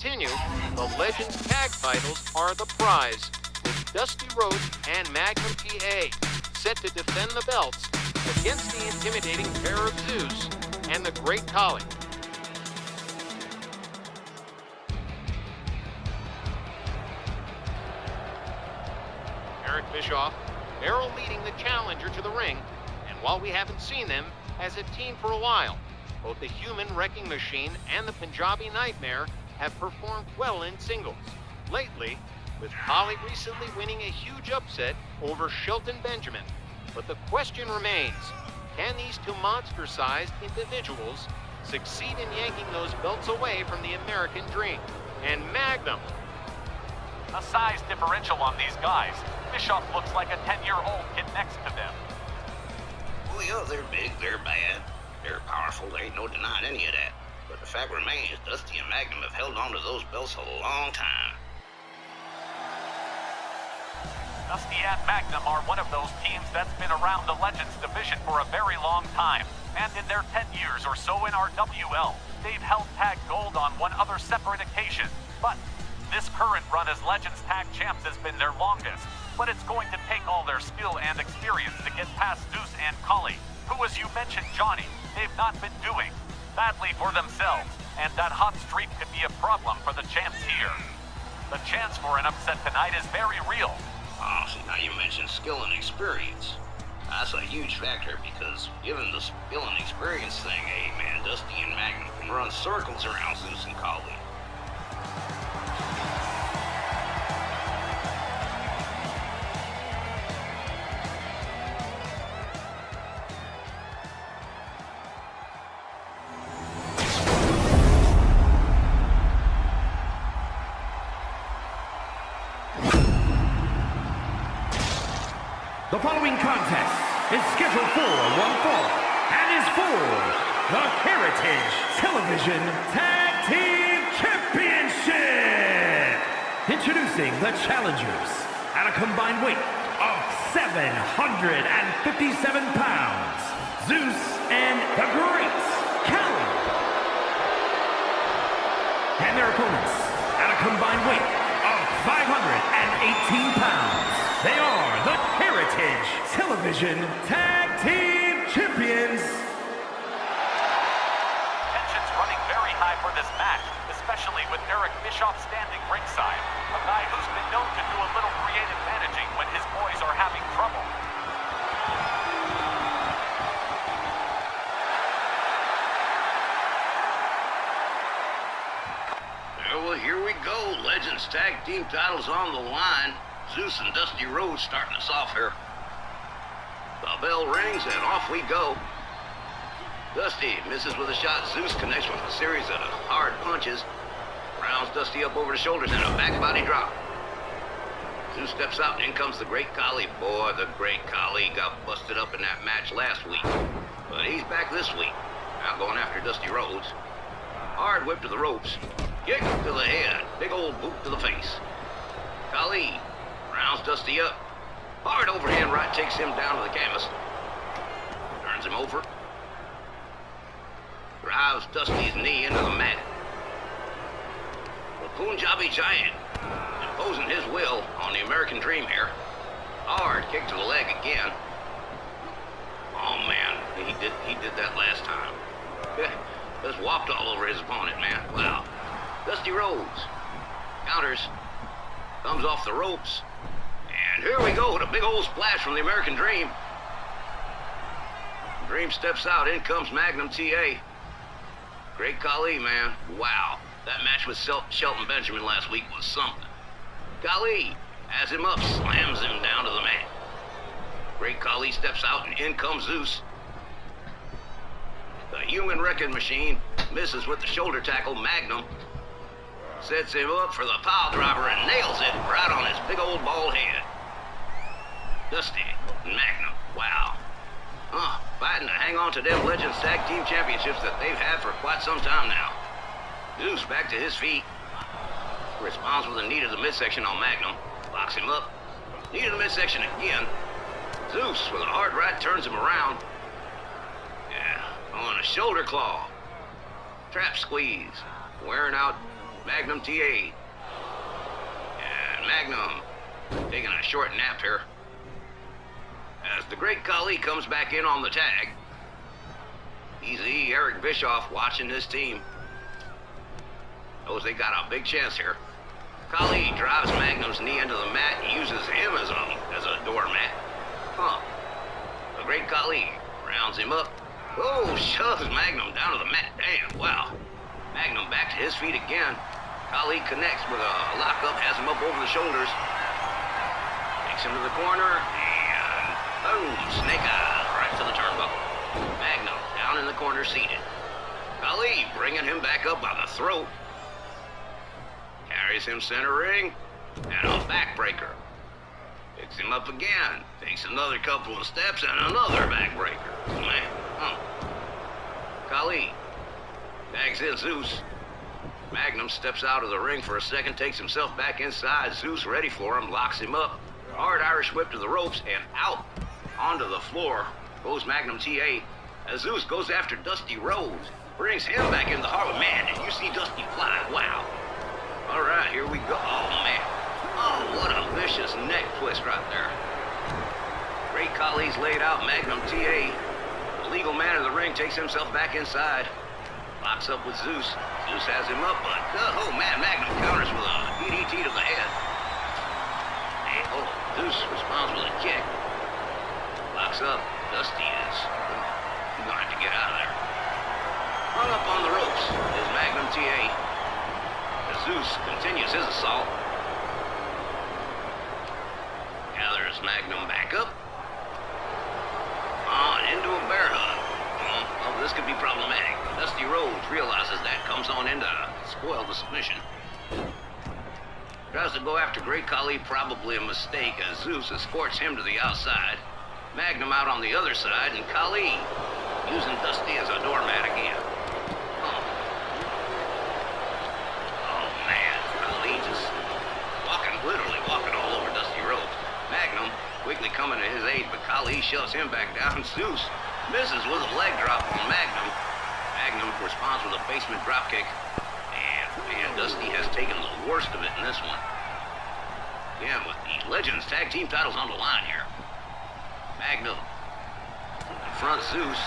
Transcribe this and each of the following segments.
continue, the Legends Tag Titles are the prize, with Dusty Rhodes and Magnum TA set to defend the belts against the intimidating pair of Zeus and the Great Khali. Eric Bischoff, Errol leading the challenger to the ring, and while we haven't seen them as a team for a while, both the Human Wrecking Machine and the Punjabi Nightmare have performed well in singles. Lately, with Khali recently winning a huge upset over Shelton Benjamin. But the question remains, can these two monster-sized individuals succeed in yanking those belts away from the American Dream? And Magnum. A size differential on these guys. Bischoff looks like a 10-year-old kid next to them. Well, yeah, they're big, they're bad, they're powerful, there ain't no denying any of that. But the fact remains, Dusty and Magnum have held on to those belts a long time. Dusty and Magnum are one of those teams that's been around the Legends division for a very long time. And in their 10 years or so in our WL, they've held tag gold on one other separate occasion. But this current run as Legends Tag Champs has been their longest. But it's going to take all their skill and experience to get past Zeus and Khali, who, as you mentioned, Johnny, they've not been doing badly for themselves, and that hot streak could be a problem for the champs here. The chance for an upset tonight is very real. Oh, see, now you mentioned skill and experience. That's a huge factor, because given the skill and experience thing, hey man, Dusty and Magnum can run circles around Zeus and Khali. The following contest is scheduled for one fall and is for the Heritage Television Tag Team Championship. Introducing the challengers at a combined weight of 757 pounds, Zeus and the Great Khali. And their opponents at a combined weight of 518 pounds. They are the Heritage Television Tag Team Champions. Tension's running very high for this match, especially with Eric Bischoff standing ringside, a guy who's been known to do a little creative managing when his boys are having trouble. Well, here we go. Legends Tag Team titles on the line. Zeus and Dusty Rhodes starting us off here. The bell rings and off we go. Dusty misses with a shot. Zeus connects with a series of hard punches. Rounds Dusty up over the shoulders and a back body drop. Zeus steps out and in comes the Great Khali. Boy, the Great Khali got busted up in that match last week. But he's back this week. Now going after Dusty Rhodes. Hard whip to the ropes. Kick to the head. Big old boot to the face. Khali rounds Dusty up. Hard overhand right takes him down to the canvas. Turns him over. Drives Dusty's knee into the mat. The Punjabi Giant imposing his will on the American Dream here. Hard kick to the leg again. Oh man, he did that last time. Just whopped all over his opponent, man. Wow. Dusty Rhodes counters. Comes off the ropes. And here we go with a big old splash from the American Dream. Dream steps out. In comes Magnum TA. Great Khali, man. Wow. That match with Shelton Benjamin last week was something. Khali has him up, slams him down to the mat. Great Khali steps out and in comes Zeus. The Human Wrecking Machine misses with the shoulder tackle. Magnum sets him up for the pile driver and nails it right on his big old bald head. Dusty and Magnum, wow. Fighting to hang on to them Legends Tag Team Championships that they've had for quite some time now. Zeus back to his feet. Responds with a knee to the midsection on Magnum. Locks him up. Knee to the midsection again. Zeus with a hard right turns him around. Yeah, on a shoulder claw. Trap squeeze. Wearing out Magnum TA. And Magnum taking a short nap here. As the great Khali comes back in on the tag. Easy, Eric Bischoff watching his team. Knows they got a big chance here. Khali drives Magnum's knee into the mat and uses him as a doormat. The great Khali rounds him up. Oh, shoves Magnum down to the mat. Damn, wow. Magnum back to his feet again. Khali connects with a lockup, has him up over the shoulders. Takes him to the corner, and boom, snake eyes right to the turnbuckle. Magnum down in the corner seated. Khali bringing him back up by the throat. Carries him center ring, and a backbreaker. Picks him up again, takes another couple of steps, and another backbreaker. Man, Khali tags in Zeus. Magnum steps out of the ring for a second, takes himself back inside. Zeus ready for him, locks him up. Hard Irish whip to the ropes, and out onto the floor goes Magnum TA. As Zeus goes after Dusty Rhodes, brings him back in the heart. Man, and you see Dusty fly. Wow. All right, here we go. Oh, man. Oh, what a vicious neck twist right there. Great Khali's laid out. Magnum TA, the legal man of the ring, takes himself back inside. Locks up with Zeus. Zeus has him up, but oh man, Magnum counters with a DDT to the head. And Zeus responds with a kick. Locks up. Dusty is going to have to get out of there. Hung up on the ropes is Magnum TA. Zeus continues his assault. Gathers Magnum back up. On into a bear hug. Oh, this could be problematic. Dusty Rhodes realizes that, comes on in to spoil the submission. Tries to go after Great Khali, probably a mistake, as Zeus escorts him to the outside. Magnum out on the other side, and Khali using Dusty as a doormat again. Literally walking all over Dusty Rhodes. Magnum quickly coming to his aid, but Khali shoves him back down. Zeus misses with a leg drop on Magnum. Magnum responds with a basement dropkick. And man, Dusty has taken the worst of it in this one. Again, with the Legends Tag Team titles on the line here. Magnum confronts Zeus.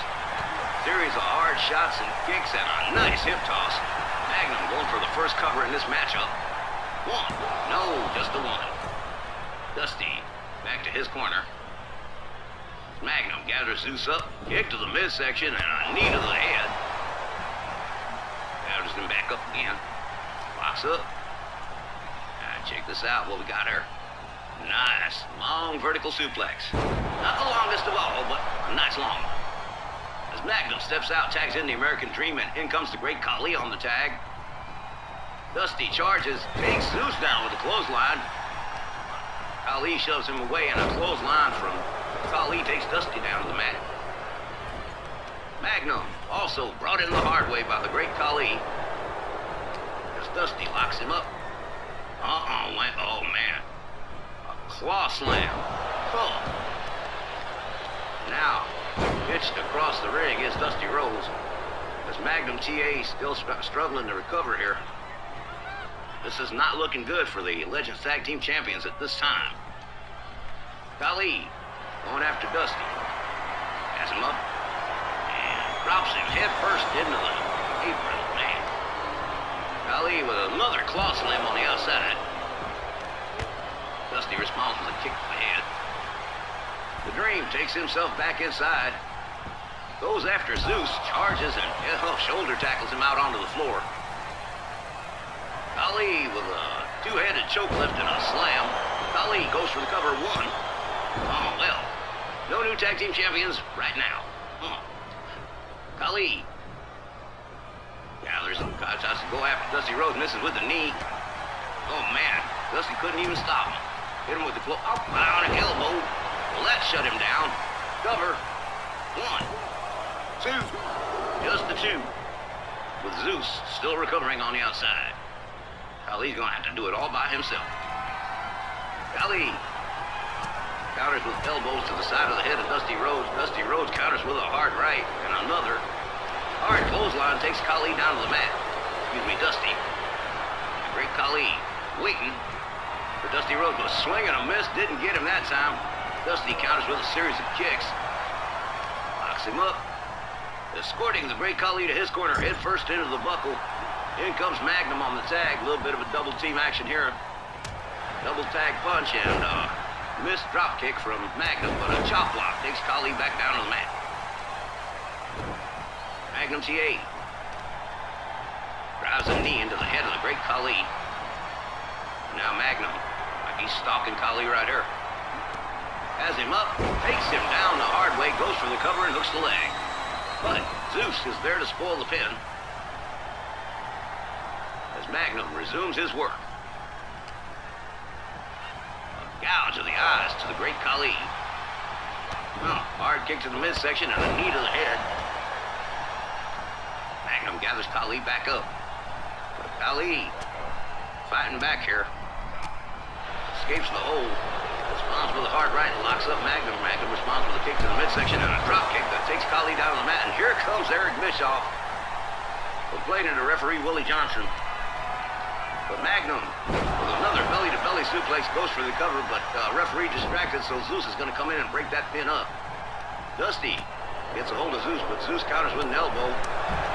Series of hard shots and kicks and a nice hip toss. Magnum going for the first cover in this matchup. One. No, just the one. Dusty back to his corner. Magnum gathers Zeus up, kick to the midsection, and a knee to the head. Gathers him back up again. Locks up. Check this out, what we got here. Nice, long vertical suplex. Not the longest of all, but a nice long one. As Magnum steps out, tags in the American Dream, and in comes the Great Khali on the tag. Dusty charges, takes Zeus down with a clothesline. Khali shoves him away, and a clothesline from Khali takes Dusty down to the mat. Magnum also brought in the hard way by the Great Khali. As Dusty locks him up. Oh man. A claw slam. Now, pitched across the ring is Dusty Rhodes. As Magnum TA still struggling to recover here. This is not looking good for the Legends Tag Team Champions at this time. Khali going after Dusty. Has him up. And drops him head first into the apron. Man. Khali with another claw slam on the outside. Dusty responds with a kick to the head. The Dream takes himself back inside. Goes after Zeus. Charges and shoulder tackles him out onto the floor. Khali with a two-headed choke lift and a slam. Khali goes for the cover. One. Oh, well. No new tag team champions right now. Khali gathers him. Tries to go after Dusty Rhodes. Misses with the knee. Oh, man. Dusty couldn't even stop him. Hit him with the bionic elbow. Well, that shut him down. Cover. One. Two. Just the two. With Zeus still recovering on the outside. Khali's going to have to do it all by himself. Khali counters with elbows to the side of the head of Dusty Rhodes. Dusty Rhodes counters with a hard right and another. Hard clothesline takes Khali down to the mat. Dusty. Khali, waiting for Dusty Rhodes, but a swing and a miss didn't get him that time. Dusty counters with a series of kicks. Locks him up. Escorting the Great Khali to his corner, head first into the buckle. In comes Magnum on the tag. A little bit of a double team action here. Double tag punch and missed drop kick from Magnum, but a chop block takes Khali back down to the mat. Magnum TA drives a knee into the head of the Great Khali. Now Magnum, like he's stalking Khali right here. Has him up, takes him down the hard way, goes for the cover and hooks the leg. But Zeus is there to spoil the pin. As Magnum resumes his work. A gouge of the eyes to the Great Khali. Hard kick to the midsection and a knee to the head. Magnum gathers Khali back up. But Khali fighting back here. Escapes the hold. Responds with a hard right, locks up Magnum. Magnum responds with a kick to the midsection and a drop kick that takes Khali down on the mat. And here comes Eric Bischoff, complaining to referee Willie Johnson. But Magnum, with another belly-to-belly suplex, goes for the cover, but referee distracted, so Zeus is going to come in and break that pin up. Dusty gets a hold of Zeus, but Zeus counters with an elbow.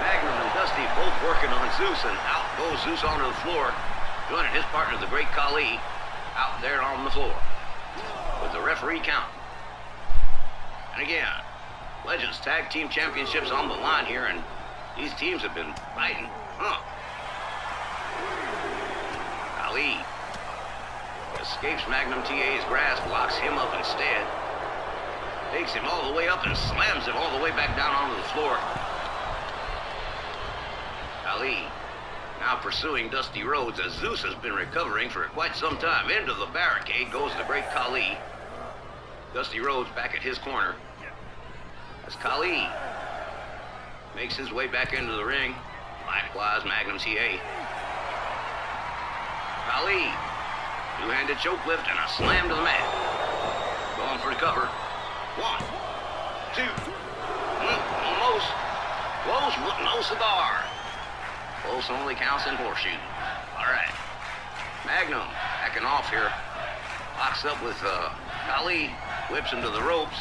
Magnum and Dusty both working on Zeus, and out goes Zeus onto the floor, joining his partner, the Great Khali, out there on the floor with the referee count. And again, Legends Tag Team Championships on the line here, and these teams have been fighting. Khali escapes Magnum TA's grasp, locks him up instead. Takes him all the way up and slams him all the way back down onto the floor. Khali now pursuing Dusty Rhodes as Zeus has been recovering for quite some time. Into the barricade goes the Great Khali. Dusty Rhodes back at his corner. As Khali makes his way back into the ring. Likewise, Magnum TA. Khali, two-handed choke lift and a slam to the mat. Going for the cover. 1, 2. Almost. Close, but no cigar. Close only counts in horseshoe. All right. Magnum backing off here. Locks up with Khali. Whips him to the ropes.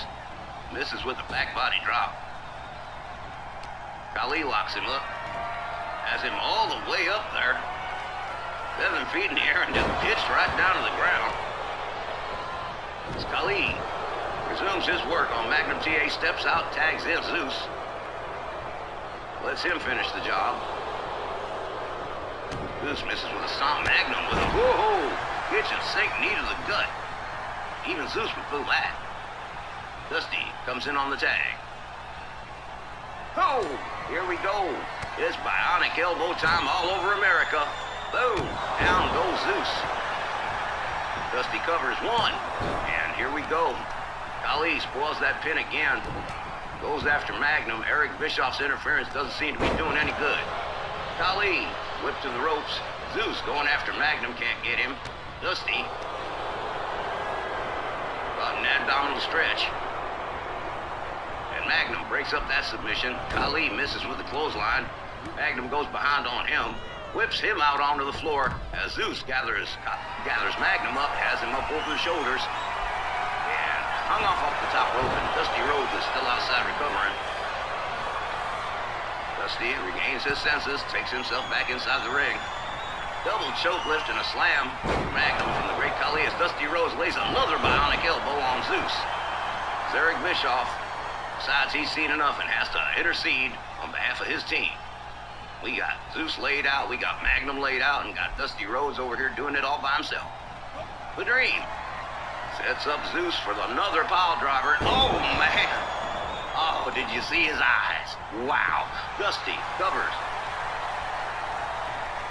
Misses with a back body drop. Khali locks him up. Has him all the way up there. 7 feet in the air and just pitched right down to the ground. As Khali resumes his work on Magnum TA, steps out, tags in Zeus. Lets him finish the job. Zeus misses with a stomp. Magnum with a whoa, kitchen sink knee to the gut. Even Zeus would feel that. Dusty comes in on the tag. Oh, here we go. It's bionic elbow time all over America. Boom, down goes Zeus. Dusty covers 1, and here we go. Khali spoils that pin again. Goes after Magnum. Eric Bischoff's interference doesn't seem to be doing any good. Khali whipped to the ropes. Zeus going after Magnum, can't get him. Dusty caught an abdominal stretch. And Magnum breaks up that submission. Khali misses with the clothesline. Magnum goes behind on him. Whips him out onto the floor as Zeus gathers Magnum up, has him up over the shoulders, and hung off the top rope, and Dusty Rhodes is still outside recovering. Dusty regains his senses, takes himself back inside the ring. Double choke lift and a slam. Magnum from the Great Khali as Dusty Rhodes lays another bionic elbow on Zeus. As Eric Bischoff decides he's seen enough and has to intercede on behalf of his team. We got Zeus laid out, we got Magnum laid out, and got Dusty Rhodes over here doing it all by himself. The Dream sets up Zeus for another pile driver. Oh, man. Oh, did you see his eyes? Wow. Dusty covers.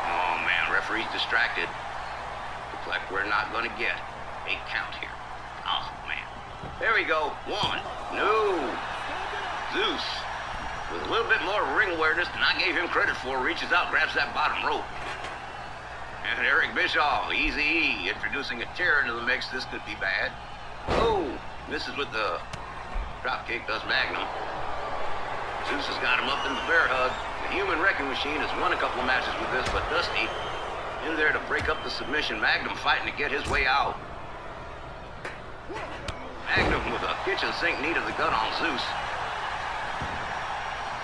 Oh, man, referee's distracted. Looks like we're not going to get a count here. Oh, man. There we go. 1. No. Zeus, with a little bit more ring awareness than I gave him credit for, reaches out, grabs that bottom rope. And Eric Bischoff, Easy-E, introducing a tear into the mix. This could be bad. Oh, misses with the drop kick, does Magnum. Zeus has got him up in the bear hug. The Human Wrecking Machine has won a couple of matches with this, but Dusty In there to break up the submission. Magnum fighting to get his way out. Magnum with a kitchen sink knee to the gut on Zeus.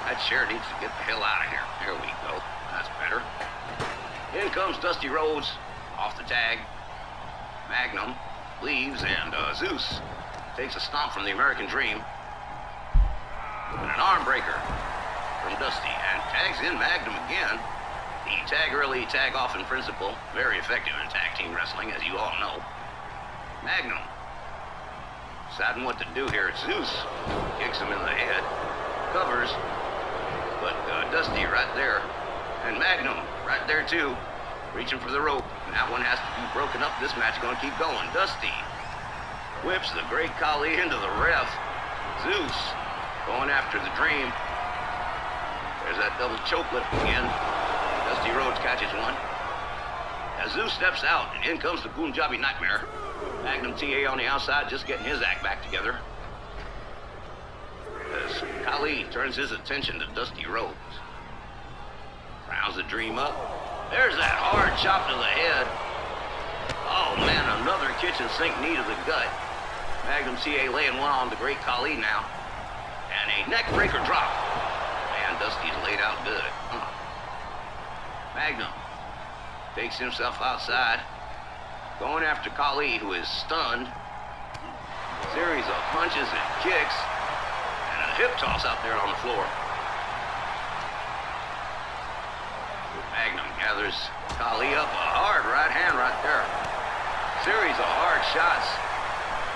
That chair needs to get the hell out of here. There we go. That's better. In comes Dusty Rhodes off the tag. Magnum leaves, and Zeus takes a stomp from the American Dream. And an arm breaker from Dusty, and tags in Magnum again. The tag early, tag off in principle. Very effective in tag team wrestling, as you all know. Magnum deciding what to do here. Zeus kicks him in the head, covers, but Dusty right there, and Magnum right there too, reaching for the rope. And that one has to be broken up. This match is going to keep going. Dusty whips the Great Khali into the ref. Zeus going after the Dream. There's that double choke lift again. Dusty Rhodes catches one. As Zeus steps out, and in comes the Punjabi Nightmare. Magnum TA on the outside, just getting his act back together. As Khali turns his attention to Dusty Rhodes. Rounds the Dream up. There's that hard chop to the head. Oh man, another kitchen sink knee to the gut. Magnum TA laying one on the Great Khali now. And a neck breaker drop. Man, Dusty's laid out good. Magnum takes himself outside. Going after Khali, who is stunned. Series of punches and kicks. And a hip toss out there on the floor. Magnum gathers Khali up. A hard right hand right there. Series of hard shots.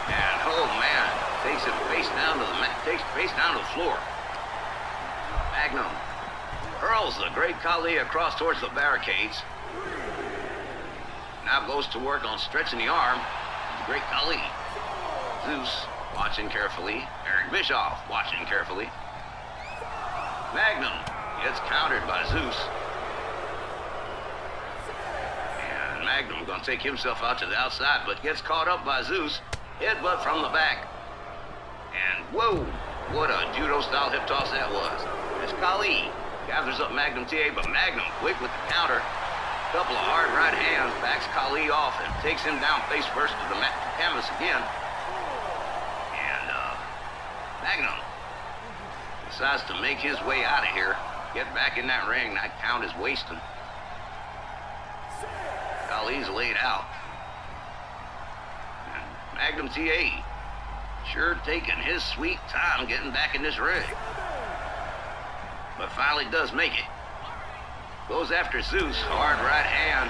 And oh man, takes him face down to the mat, takes face down to the floor. Magnum hurls the Great Khali across towards the barricades. Now goes to work on stretching the arm. The Great Khali. Zeus watching carefully. Eric Bischoff watching carefully. Magnum gets countered by Zeus. And Magnum gonna take himself out to the outside, but gets caught up by Zeus. Headbutt from the back. And whoa, what a judo-style hip toss that was. As Khali gathers up Magnum TA, but Magnum quick with the counter. Couple of hard right hands, backs Khali off and takes him down face first to the canvas again. And Magnum decides to make his way out of here. Get back in that ring. That count is wasting. Khali's laid out. And Magnum TA sure taking his sweet time getting back in this ring. But finally does make it. Goes after Zeus, hard right hand.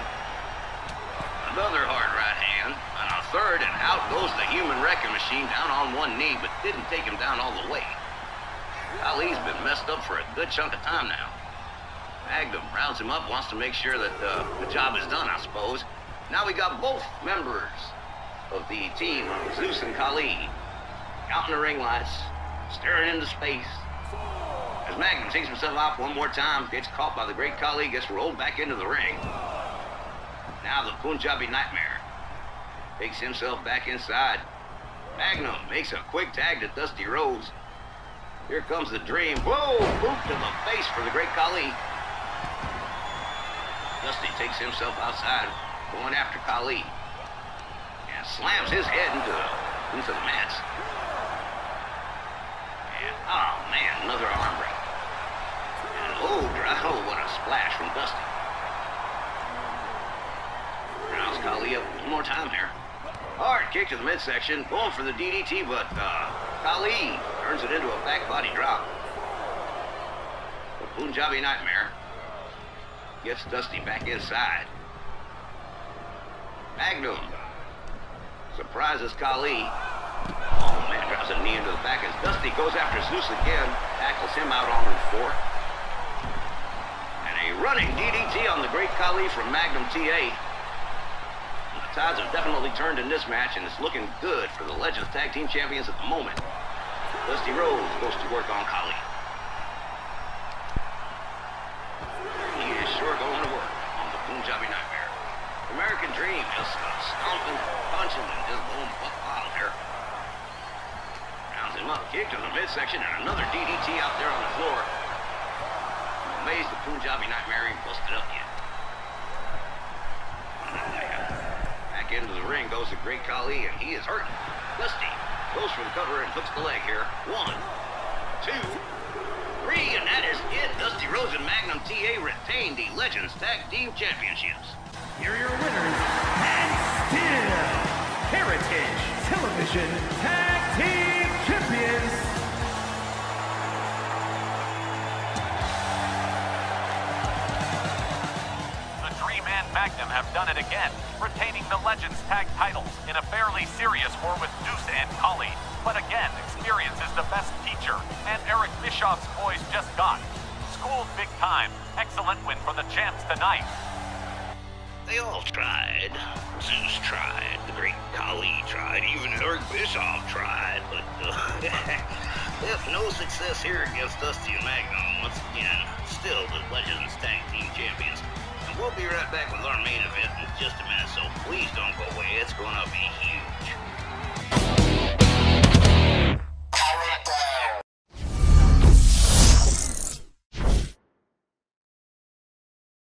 Another hard right hand, and a third, and out goes the human wrecking machine down on one knee, but didn't take him down all the way. Khali's been messed up for a good chunk of time now. Magnum rounds him up, wants to make sure that the job is done, I suppose. Now we got both members of the team, Zeus and Khali, counting the ring lights, staring into space. As Magnum takes himself out one more time, gets caught by the Great Khali, gets rolled back into the ring. Now the Punjabi Nightmare takes himself back inside. Magnum makes a quick tag to Dusty Rhodes. Here comes the Dream. Whoa! Boot to the face for the Great Khali. Dusty takes himself outside, going after Khali. And slams his head into the mats. And, oh man, another arm break. And oh, what a splash from Dusty. Rounds Khali up one more time here. Hard kick to the midsection, going for the DDT, but Khali turns it into a back body drop. The Punjabi Nightmare gets Dusty back inside. Magnum surprises Khali. Oh man, drops a knee into the back as Dusty goes after Zeus again, tackles him out on the floor. And a running DDT on the Great Khali from Magnum TA. The tides have definitely turned in this match, and it's looking good for the Legends Tag Team Champions at the moment. Dusty Rhodes goes to work on Khali. He is sure going to work on the Punjabi Nightmare. American Dream just stomping, punching, and just going buck wild here. Rounds him up, kick to the midsection, and another DDT out there on the floor. I'm amazed the Punjabi Nightmare ain't busted up yet. into the ring goes the great Khali, and he is hurt. Dusty goes for the cover and hooks the leg here. 1, 2, 3, and that is it. Dusty Rhodes and Magnum TA retain the Legends Tag Team Championships. Here are your winners, and still Heritage Television Tag Team Champions. The Dream and Magnum have done it again, retaining the Legends Tag titles in a fairly serious war with Zeus and Khali. But again, experience is the best teacher, and Eric Bischoff's boys just got schooled big time. Excellent win for the champs tonight. They all tried. Zeus tried. The great Khali tried. Even Eric Bischoff tried. But if no success here against Dusty and Magnum, once again, still the Legends Tag Team Champions. And we'll be right back with our main event in just a minute, so please don't go away. It's going to be